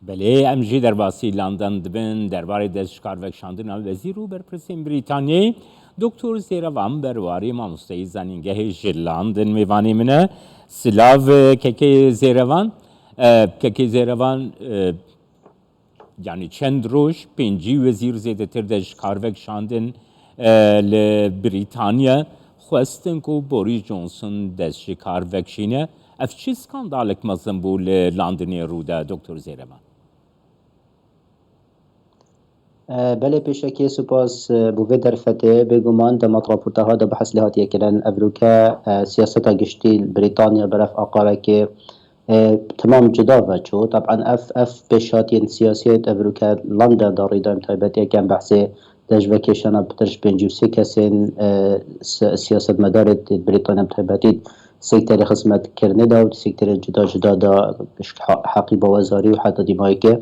بله امجی در باسی لندن دبن درباره دستشکار وکشاندن وزیر و برپرسین بریتانیای دکتر زیروان برواری ماموستای زنینگه لندن میوانی منه سلاو که زیروان یعنی چند روش پنجی وزیر زیده تر دستشکار وکشاندن لبریتانیا خواستن که بوریس جونسون دستشکار وکشینه اف چی سکاندالک مزن بو لندنی روده دکتر زیروان بله پیشکی سپاس بوده در فته بگمان دمت راپورته ها دا بحث لحاتی کرن افروکا سیاست گشتی بریتانیا برف آقاره که تمام جدا و چو طبعا اف بشاتین سیاسیت افروکا لندن داری دایم تایبتی کم بحث دجوکیشن بترش 53 کسین سیاست مدار بریتانیا تایبتی سیکتر خدمت کرنه دا و سیکتر جدا دا حقی بوزاری و حتی دیمایی که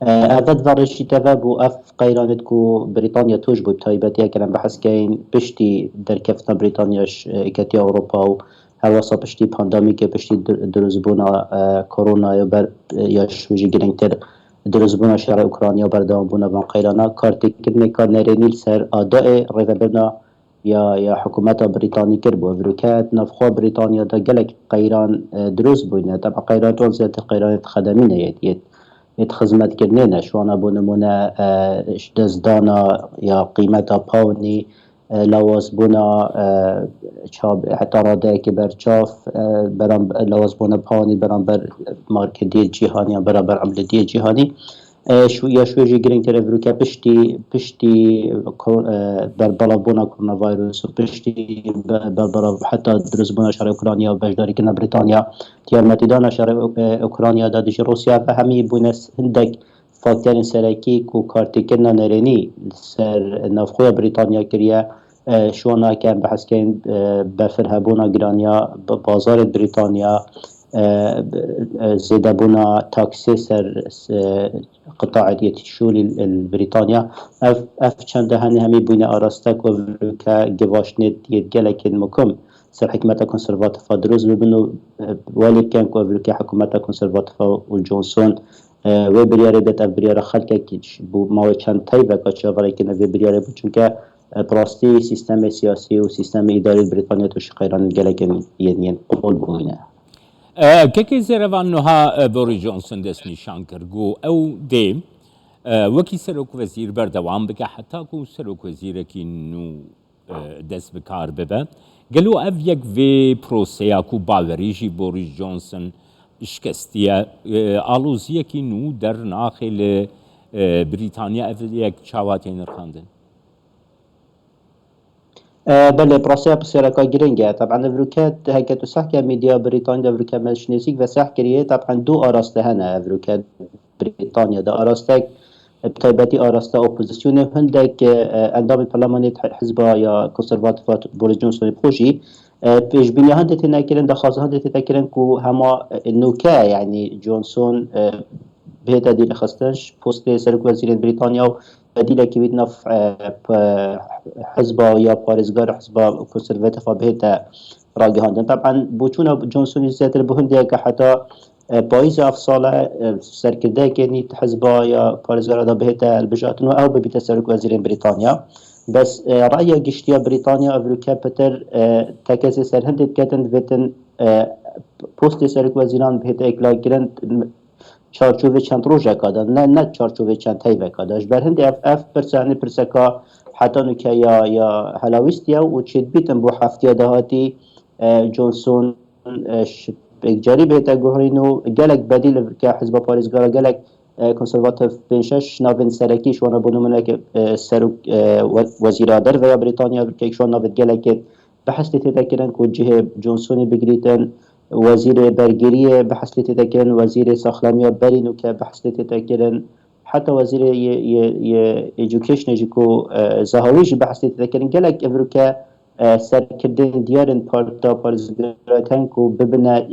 أفاد فرشي تفابو قيرانت كو بريطانيا توجبو بتايباتيا كلام بحث كاين بشتي دركفتنا بريطانياش إكاتيا أوروبا و هواسا بشتي بانداميكا بشتي دروزبونا كورونا ياش ويجي جرينتر دروزبونا شارع أوكرانيا بردام بونا بان قيرانا كارتي كلمة كان نرينيل سر أداء ريفابرنا يا حكومات بريطانيا كربو أفريكات نفخوا بريطانيا دا جلك قيران دروز بوينة طبعا قيران تونزيت قيران خدمينة يد خدمت کردن شوانا بو نمونه دزدانا یا قیمتا پاونی لواز بونا چاب حتی راده که بر چاف برام لواز بونا پاونی برام بر مارکتی جهانی یا برام بر عمل دی جهانی یا شویجی گرینگ تر افروکا پشتی بر بالا بونا کرونا ویروس و پشتی بر بالا حتی درز بونا شهر اوکرانیا و بجداری کنه بریتانیا تیامتی دانا شهر اوکرانیا دادش روسیا و همی بونس هندک فاکترین سرکی کو کارتی کنه نرینی سر نفخوی بریتانیا کریه شوانا کن بحث کن بفرهبونا گرانیا بازار بریتانیا زيادة بنا تاكسي سر قطاع الشغل البريطانيا اف چند همي بنا اراستك وكا جواشنت يتجلك المكم سر حكومة كونسرفاتيفا دروز ببنو والي كان كوفلكا حكومة كونسرفاتيفا والجونسون وبريار دت بريار خلك بو ما چند تايبه كاتشاوري كنا وبريار بو چونكا براستي سيستم سياسي وسيستم اداري بريطانيا توش قيران جلك يعني قبول بوينه که زیروان نها بوریس جونسون دست نشان کرد او دیم وکی سرک وزیر بردوام بکه حتی کو سرک وزیر کی نو دست بکار ببه گلو او یک وی پروسیا کو باوریجی بوریس جونسون شکستیه آلوزیه کی نو در ناخل بریتانیا او یک چاواتی نرخاندن بله براسيا بسيركا جرينجا طبعا افروكات هكا تسحكي ميديا بريطانيا افروكا ماشنيسيك وسحكريه طبعا دو اراسته هنا افروكات بريطانيا دا اراستك بتايبتي اراسته اوبوزيسيون هندك اندام البرلمان حزبا يا كونسرفاتيف بوريس جونسون بخوشي بيش بني هندت ناكرن دا خاص هندت تاكرن كو هما نوكا يعني جونسون بهتا دي لخستنش بوست سرك وزير بريطانيا بديل كبير نف حزبا يا باريزغار حزبا كونسرفاتيف بهتا راجهاندن طبعا بوچونا جونسون زياتر بهندي حتى بايز افصال سركده كني حزبا يا باريزغار دا بهتا البجاتن او ببيت سرك وزير بريطانيا بس راي قشتيا بريطانيا افريكا بتر تكاسي سرهند كاتن فيتن بوست سرك وزيران بهتا اكلا كرن چارچوب چند روزه کادن نه چارچوب چند تایبه کادش بر هند اف پرسانی پرسکا حتی نکه یا هلاویستیا و چید بیتن بو هفته دهاتی جونسون جاری بهتا گوهرینو گلک بدیل که حزب پاریزگار گلک کنسرواتیف بنشش ناوین سرکی شوانا بونمونه که سر وزیرادر و یا بریتانیا که شوانا ناوید گلک بحث تتذکرن که جه جونسونی بگریتن وزير برجرية بحث لتذكرن وزير ساخلامية برينو كبحث لتذكرن حتى وزير education جيكو زهويج بحث لتذكرن قالك افروكا سر كردين ديارن بارتا بارزغراتان كو ببنا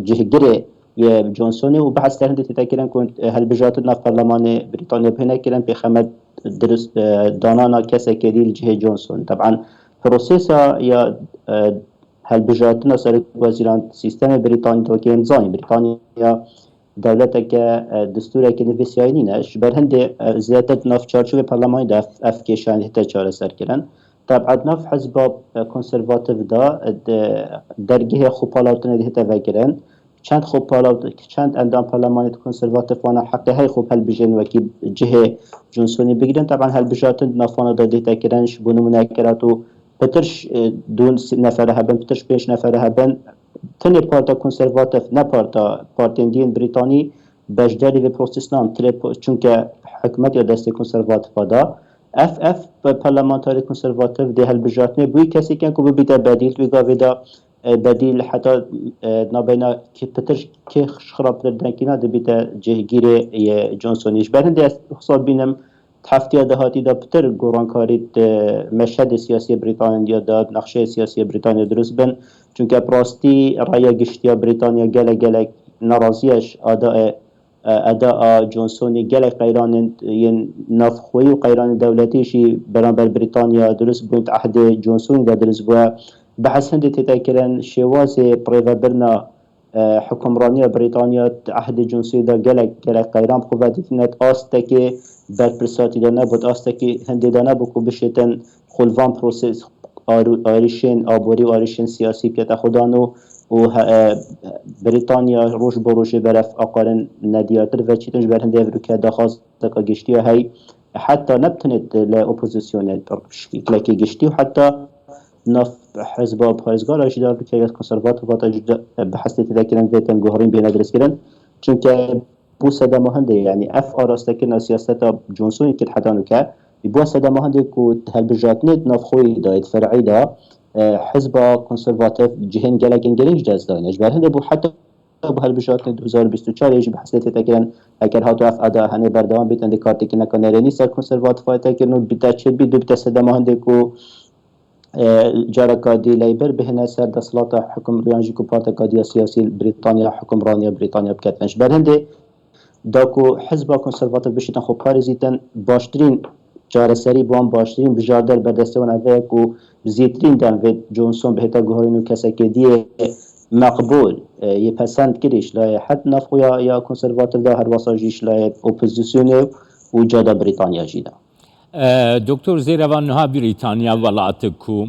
جهجري يا جونسوني وبحث لهند تذكرن كنت هالبجاتنا في برلمان بريطانيا بهنا كلام بخمد درس دانانا كاسا كديل جه جونسون طبعا بروسيسا يا هل بجاتنا سر وزيران سيستم بريطانيا توكي امزاني بريطانيا دولتك دستورك نفسياينينش برهند زيادة ناف چارچوب برلمانی دا اف کشان هتا چاره سر کرن طبعا ناف حزب کنسرواتیو دا درگه خوب پالاوتنه ده هتا وگرن چند اندام پارلمانی کنسرواتیو وانا حق های خوب هل بجن وکی جه جونسونی بگیرن طبعا هل بجاتن نافانا دا ده تکرنش بنمونه کراتو پترش دون نفره هبن پترش 5 نفره هبن تنه پارتا کنسرواتیو نه پارتا پارتیندین بریتانی بجداری و پروتستان چونکه حکومت یا دست کنسرواتیو دا اف پارلمانتاری کنسرواتیو ده هل بجاتنه بوی کسی کن که ببیده بدیل بگاوه دا بدیل حتی نابینا که پترش که خراب دردن که نده بیتا جهگیر جونسونیش برهنده حساب بینم هفته دهاتی دا پتر گورانکارید مشهد سیاسی بریتانیا دا نقشه سیاسی بریتانیا درست بن چونکه پراستی رای گشتیا بریتانیا گلک ناراضیش اداء جونسونی گلک قیران نافخوی و قیران دولتیشی برانبر بریتانیا درست بوید عهد جونسونی دا درست بوید بحث هندي تتاكرن شوازي بريفابرنا حكمرانية بريطانيا عهد جنسي دا جلك قيران بقواتي نت آستكي برپرساتی دا نبود آستكي هندي دا نبوكو بشتن خلوان پروسیس آریشین آبوری و آریشین سیاسی پیتا خودانو و بریتانیا روش بروش برف آقارن ندیاتر و چیتنش بر هنده افروکه داخواست دکا گشتی هاي حتى نبتند لأوبوزيسيون لكي گشتی و حتى ناف حزب پایزگار آشی دار که از کنسرواتیو تا بحث تذکرن بیتن گوهرین بین ادرس کردن چون که بو صدا مهنده یعنی اف آراسته که سیاست جونسونی که حدانو که بو صدا مهنده که هل بجاتنید ناف خوی داید فرعی دا حزب کنسرواتیو جهن گلگن گلنج دست دانش برهنده بو حتی بو هل بجاتنید 2024 یجی بحث تذکرن اگر هاتو اف ادا هنه بردوان بیتن دکارتی که نکنه نیست کنسرواتیو تذکرن بیتا چه بیتا صدا مهنده که جاركا دي ليبر بهنا سر دسلات حكم ريانجي كو بارتا قادية سياسي بريطانيا حكم رانيا بريطانيا بكتنش برهنده داكو حزب کنسرواتیو بشتن خو پاريزيتن باشترين جار سري بوان باشترين بجاردر بردستوان اوه و زيترين دن و جونسون بهتا گوهرينو كساكي دي مقبول يپسند كريش لا حد نفخو يا کنسرواتیو دا هر واساجيش لا اپوزيسيوني و جادا بريطانيا جيدا دکتر زیروان ها بریتانیا ولات کو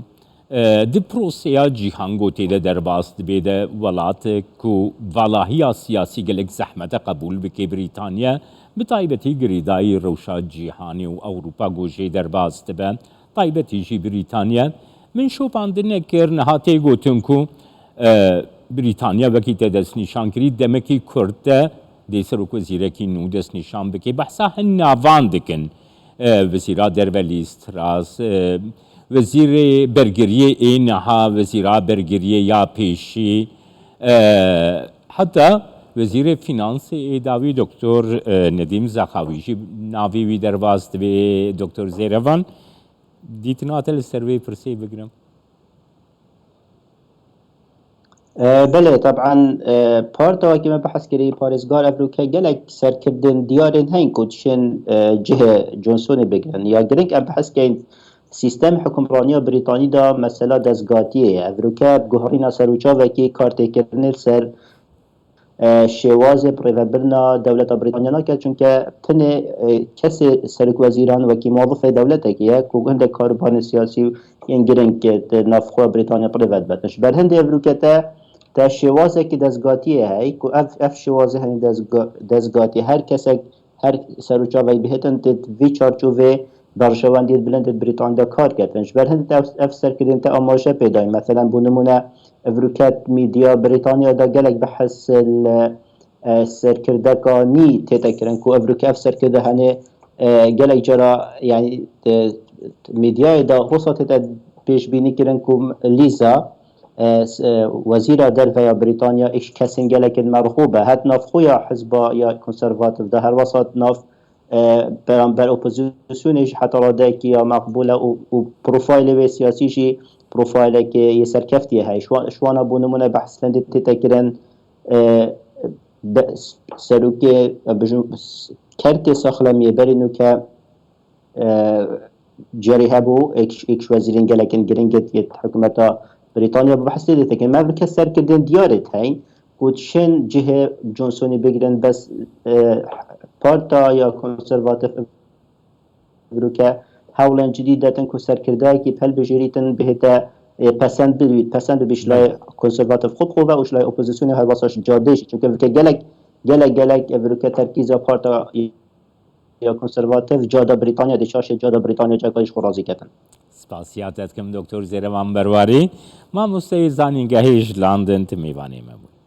دی پروسیا جیهان گوتی ده در باست بیده ولات کو ولاهیا سیاسی گلک زحمت قبول بکی بریتانیا بطایبتی گریدای روشا جیهانی و اوروپا گوشی در باست به طایبتی جی بریتانیا من شوپاندنه کر نهاتی گوتن کو بریتانیا وکی دست نشان کری دمکی کرده دی سروک وزیرکی نو دست نشان بکی بحثا هن ناوان دکن وزیرا دربلیست راز وزیر برگریه اینها وزیرا برگریه یا پیشی حتی وزیر فینانس ایداوی دکتر ندیم زخاویجی ناوی درواز به دکتر زیروان دیتنات السروی پرسی بگرم بله طبعا پارتا که من بحث کردی پارێزگار افروکا گلک سرکردن دیارن هین کودشن جه جونسون بگرن یا گرنگ ام بحث کردن سیستم حکمرانی بریتانی دا مثلا دزگاتیه افروکا گوهرینا سروچا وکی کارت کرنل سر شواز پریوبرنا دولت بریتانیا نکرد چون که تنه کسی سرک وزیران وکی موظف دولته که کوگند کاربان سیاسی این گرنگ که نافخوا بریتانیا پریوبر بدنش بر هند افروکا تا شوازه که دزگاتیه هی که اف شوازه هنی دزگاتی هر کسی هر سروچا وی بهتن تد وی چارچوه برشوان دید بلند بریتان دا کار کردنش بر هند اف سر کردن تا آماشه پیدای مثلا بونمونه افروکت میدیا بریتانیا دا گلک بحث سرکردکانی تیتا کرن که افروکت اف سرکرده هنی گلک جرا یعنی میدیا دا روسا تیتا پیش بینی کرن که لیزا وزیر در بریتانیا ایش کسی گلک مرغوبه هت نافخو یا حزب یا کنسرواتیو ده هر وسط ناف بر اپوزیسیونش حتی راده که یا مقبوله و پروفایل و سیاسیشی پروفایل که یه سرکفتیه های شوانا بونمونه بحث لندی تتکرن سروک کرت ساخلمیه برینو که جری هبو ایکش وزیرین گلکن گرینگت یه حکومتا بریتانیا بحث دیده که ما کسر کردن دیارت هاي و چین جهه جونسونی بگیرن بس پارتا یا کنسرواتیف که هولن جدید داتن که سرکرده که پل بجریتن بهتا پسند بیشلای کنسرواتیف خود خوبه و شلای اپوزیسیون هر واسش جادهش چون که گلک افریقا ترکیز پارتا یا کنسرواتیف جاده بریتانیا دچارش جاده بریتانیا جاکایش خورازی کردن. سپاسیاتت کم دکتر زیروان برواری ما مستوی زانینگاهیش لاندن تمیوانی مبود.